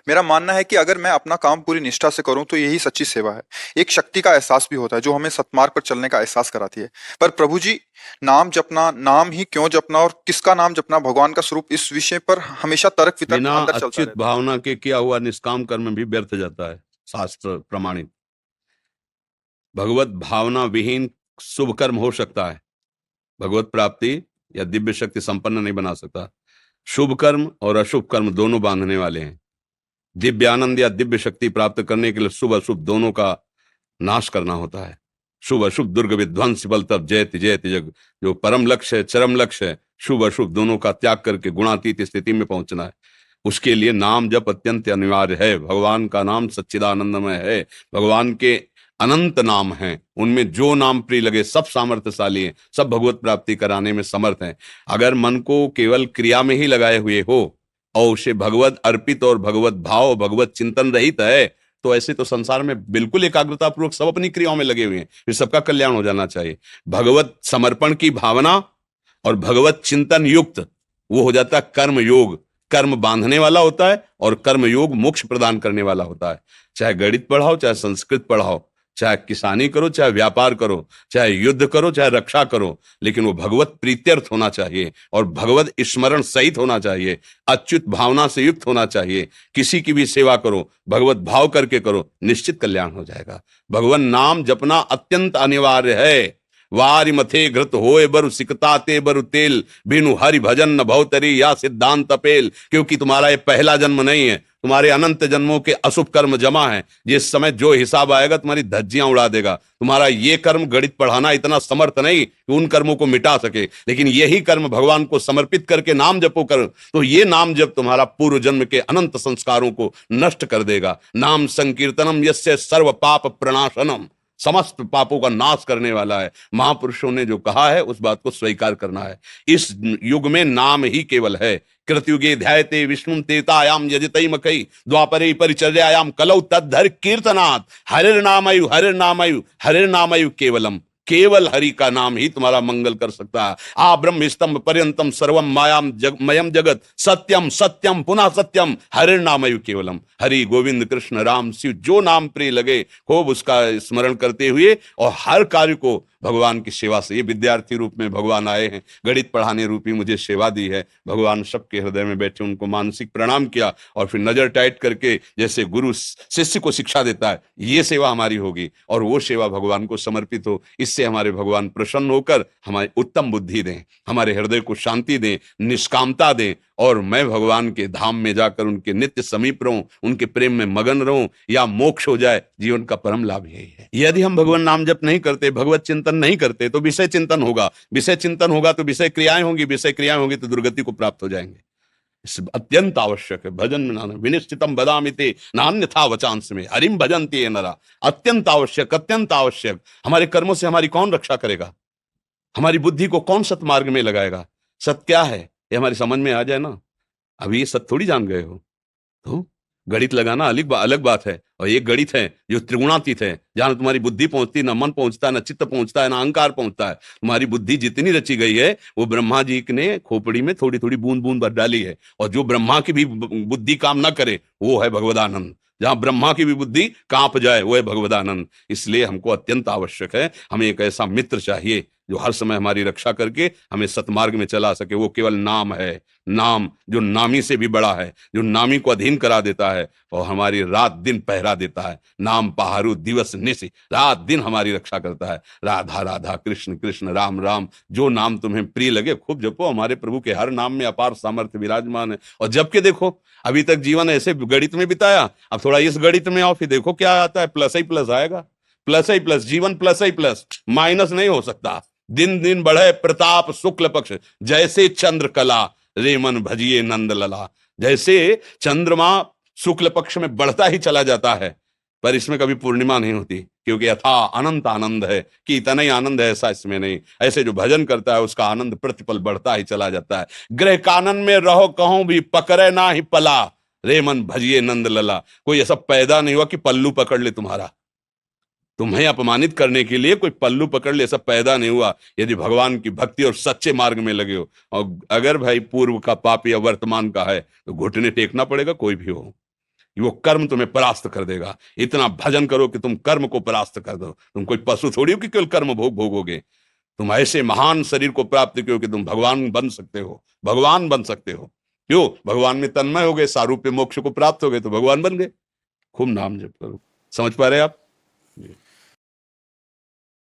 मेरा मानना है कि अगर मैं अपना काम पूरी निष्ठा से करूं तो यही सच्ची सेवा है। एक शक्ति का एहसास भी होता है जो हमें सत्मार्ग पर चलने का एहसास कराती है। पर प्रभु जी, नाम जपना, नाम ही क्यों जपना और किसका नाम जपना भगवान का स्वरूप, इस विषय पर हमेशा तर्क वितर्क बिना अंदर चलता अच्युत रहता है। भावना के किया हुआ निष्काम कर्म भी व्यर्थ जाता है, शास्त्र प्रमाणित। भगवत भावना विहीन शुभ कर्म हो सकता है, भगवत प्राप्ति या दिव्य शक्ति संपन्न नहीं बना सकता। शुभ कर्म और अशुभ कर्म दोनों बांधने वाले हैं। दिव्य आनंद या दिव्य शक्ति प्राप्त करने के लिए शुभ अशुभ दोनों का नाश करना होता है। शुभ अशुभ दुर्ग विध्वंस बल तब जयति जयति जग। जो परम लक्ष्य है, चरम लक्ष्य है, शुभ अशुभ दोनों का त्याग करके गुणातीत स्थिति में पहुंचना है। उसके लिए नाम जप अत्यंत अनिवार्य है। भगवान का नाम सच्चिदानंदमय है। भगवान के अनंत नाम हैं, उनमें जो नाम प्रिय लगे सब सामर्थ्यशाली हैं, सब भगवत प्राप्ति कराने में समर्थ हैं। अगर मन को केवल क्रिया में ही लगाए हुए हो और उसे भगवत अर्पित और भगवत भाव भगवत चिंतन रहित है, तो ऐसे तो संसार में बिल्कुल एकाग्रता पूर्वक सब अपनी क्रियाओं में लगे हुए हैं, फिर सबका कल्याण हो जाना चाहिए। भगवत समर्पण की भावना और भगवत चिंतन युक्त वो हो जाता है कर्म योग। कर्म बांधने वाला होता है और कर्म योग मोक्ष प्रदान करने वाला होता है। चाहे गणित पढ़ाओ, चाहे संस्कृत पढ़ाओ, चाहे किसानी करो, चाहे व्यापार करो, चाहे युद्ध करो, चाहे रक्षा करो, लेकिन वो भगवत प्रीत्यर्थ होना चाहिए और भगवत स्मरण सहित होना चाहिए, अच्युत भावना से युक्त होना चाहिए। किसी की भी सेवा करो, भगवत भाव करके करो, निश्चित कल्याण हो जाएगा। भगवान नाम जपना अत्यंत अनिवार्य है। वारि मथे घृत होए बरु सिकताते बरु तेल, बिनु हरि भजन न भवतरी या सिद्धांत पेल। क्योंकि तुम्हारा ये पहला जन्म नहीं है, तुम्हारे अनंत जन्मों के अशुभ कर्म जमा है। जिस समय जो हिसाब आएगा तुम्हारी धज्जियां उड़ा देगा। तुम्हारा ये कर्म गणित पढ़ाना इतना समर्थ नहीं कि उन कर्मों को मिटा सके, लेकिन यही कर्म भगवान को समर्पित करके नाम जपो कर, तो ये नाम जप तुम्हारा पूर्व जन्म के अनंत संस्कारों को नष्ट कर देगा। नाम संकीर्तनम यस्य सर्व पाप प्रणाशनम, समस्त पापों का नाश करने वाला है। महापुरुषों ने जो कहा है उस बात को स्वीकार करना है। इस युग में नाम ही केवल है। कृतयुगे ध्यायते विष्णु तेतायाम यजतई मकई, द्वापरे परिचर्यायाम कलौ तद्धर कीर्तनात्, हरिर्नामयु हरिर्नामयु हरिर्नामयु केवलम। केवल हरि का नाम ही तुम्हारा मंगल कर सकता है। आ ब्रह्म स्तंभ पर्यंतम सर्वम मायाम मयम जगत सत्यम सत्यम पुनः सत्यम हरिर्नामयु केवलम। हरि गोविंद कृष्ण राम शिव जो नाम प्रिय लगे खूब उसका स्मरण करते हुए और हर कार्य को भगवान की सेवा से। ये विद्यार्थी रूप में भगवान आए हैं, गणित पढ़ाने रूपी मुझे सेवा दी है। भगवान सबके हृदय में बैठे उनको मानसिक प्रणाम किया और फिर नजर टाइट करके जैसे गुरु शिष्य को शिक्षा देता है, ये सेवा हमारी होगी और वो सेवा भगवान को समर्पित हो। इससे हमारे भगवान प्रसन्न होकर हमारी उत्तम बुद्धि दें, हमारे हृदय को शांति दें, निष्कामता दें और मैं भगवान के धाम में जाकर उनके नित्य समीप रहूं, उनके प्रेम में मगन रहूं या मोक्ष हो जाए। जीवन का परम लाभ यही है। यदि हम भगवान नाम जप नहीं करते, भगवत चिंतन नहीं करते, तो विषय चिंतन होगा, विषय चिंतन होगा तो विषय क्रियाएं होंगी, विषय क्रियाएं होंगी तो दुर्गति को प्राप्त हो जाएंगे। इस अत्यंत आवश्यक है। भजन में विनिश्चितम बदामि ते नान्यथा वचांस में हरिम भजन्ति ये नरा। अत्यंत आवश्यक, अत्यंत आवश्यक। हमारे कर्मों से हमारी कौन रक्षा करेगा? हमारी बुद्धि को कौन सत्मार्ग में लगाएगा? सत्य क्या है ये हमारी समझ में आ जाए ना। अभी ये सत्य थोड़ी जान गए हो तो गणित लगाना अलग बात है, और ये गणित है जो त्रिगुणातीत है, जहां तुम्हारी बुद्धि पहुंचती, ना मन पहुंचता है, ना चित्त पहुंचता है, ना अहंकार पहुंचता है। तुम्हारी बुद्धि जितनी रची गई है वो ब्रह्मा जी ने खोपड़ी में थोड़ी थोड़ी बूंद बूंद भर डाली है, और जो ब्रह्मा की भी बुद्धि काम ना करे वो है भगवदानंद। जहां ब्रह्मा की भी बुद्धि कांप जाए वो है भगवदानंद। इसलिए हमको अत्यंत आवश्यक है, हमें एक ऐसा मित्र चाहिए जो हर समय हमारी रक्षा करके हमें सतमार्ग में चला सके। वो केवल नाम है, नाम जो नामी से भी बड़ा है, जो नामी को अधीन करा देता है और हमारी रात दिन पहरा देता है। नाम पहारू दिवस निशि, रात दिन हमारी रक्षा करता है। राधा राधा कृष्ण कृष्ण राम राम, जो नाम तुम्हें प्रिय लगे खूब जपो। हमारे प्रभु के हर नाम में अपार सामर्थ्य विराजमान है। और जब के देखो, अभी तक जीवन ऐसे गणित में बिताया, अब थोड़ा इस गणित में आओ, फिर देखो क्या आता है। प्लस ही प्लस आएगा, प्लस ही प्लस, जीवन प्लस ही प्लस, माइनस नहीं हो सकता। दिन दिन बढ़े प्रताप शुक्ल पक्ष, जैसे चंद्र कला रे मन भजिए नंद लला। जैसे चंद्रमा शुक्ल पक्ष में बढ़ता ही चला जाता है, पर इसमें कभी पूर्णिमा नहीं होती, क्योंकि यथा अनंत आनंद है कि इतना ही आनंद है ऐसा इसमें नहीं। ऐसे जो भजन करता है उसका आनंद प्रतिपल बढ़ता ही चला जाता है। ग्रह कानन में रहो कहूं भी पकड़े ना ही पला, रे मन भजिए नंद लला। कोई ऐसा पैदा नहीं हुआ कि पल्लू पकड़ ले तुम्हारा, तुम्हें अपमानित करने के लिए कोई पल्लू पकड़ ले, सब पैदा नहीं हुआ। यदि भगवान की भक्ति और सच्चे मार्ग में लगे हो, और अगर भाई पूर्व का पाप या वर्तमान का है तो घुटने टेकना पड़ेगा, कोई भी हो। वो कर्म तुम्हें परास्त कर देगा। इतना भजन करो कि तुम कर्म को परास्त कर दो। तुम कोई पशु थोड़ी हो कि केवल कर्म भोग भोगोगे। तुम ऐसे महान शरीर को प्राप्त करो कि तुम भगवान बन सकते हो, भगवान बन सकते हो। क्यों? भगवान में तन्मय हो गए, सारूप्य मोक्ष को प्राप्त हो गए तो भगवान बन गए। खूब नाम जप करो। समझ पा रहे आप?